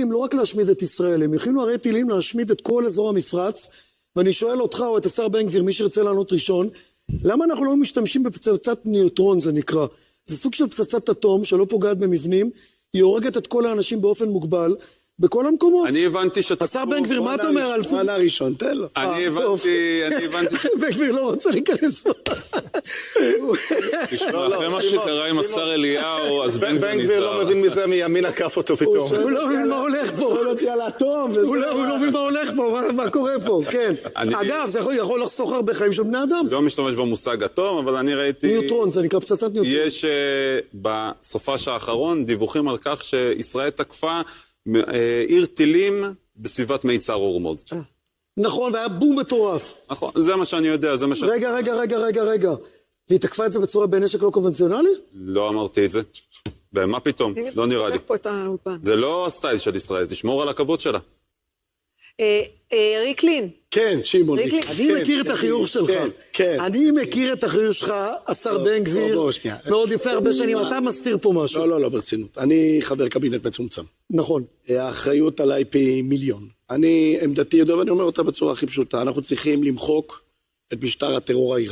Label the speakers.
Speaker 1: טילים לא רק להשמיד את ישראל, הם הכינו הרי טילים להשמיד את כל אזור המפרץ, ואני שואל אותך או את השר בן גביר, מי שירצה לענות ראשון, למה אנחנו לא משתמשים בפצצת ניוטרון, זה נקרא? זה סוג של פצצת אטום שלא פוגעת במבנים, היא הורגת את כל האנשים באופן מוגבל, בכל המקומות.
Speaker 2: אני הבנתי שאתה...
Speaker 1: השר בן גביר, מה אתה אומר על...
Speaker 3: מנה ראשון, תן לו.
Speaker 2: אני הבנתי...
Speaker 1: בן גביר לא רוצה להיכנס.
Speaker 2: תשמע, אחרי מה שקרה עם השר אליהו, אז בן
Speaker 3: גביר לא מבין מזה, מימין עקף אותו פתאום.
Speaker 1: הוא לא מבין מה הולך פה. הוא לא תהיה על האטום. הוא לא מבין מה הולך פה, מה קורה פה, כן. אגב, זה יכול לחסוך הרבה חיים של בני אדם.
Speaker 2: לא משתמש במושג אטום, אבל אני ראיתי...
Speaker 1: ניוטרון, זה נקרא פצצת ניוטרון.
Speaker 2: יש בסופש האחרון דיווחים על כך שישראל תקפה עיר טילים בסביבת מיצר הורמוז.
Speaker 1: נכון, והיה בום מטורף.
Speaker 2: נכון, זה מה שאני יודע, זה מה שאני...
Speaker 1: רגע. והיא תקפה את זה בצורה בנשק לא קונבנציונלי?
Speaker 2: לא אמרתי את זה. ומה פתאום? לא נראה לי. זה לא הסטייל של ישראל, תשמור על הכבוד שלה.
Speaker 4: ריקלין.
Speaker 3: כן, שמעון.
Speaker 1: אני מכיר את החיוך שלך. אני מכיר את החיוך שלך, השר בן גביר, מאוד לפני הרבה שנים. אתה מסתיר פה משהו.
Speaker 3: לא, ברצינות. אני חבר קבינט מצומצם.
Speaker 1: נכון.
Speaker 3: האחריות עליי פי מיליון. אני עמדתי ידוע ואני אומר אותה בצורה הכי פשוטה. אנחנו צריכים למחוק את משטר הטרור האיראני.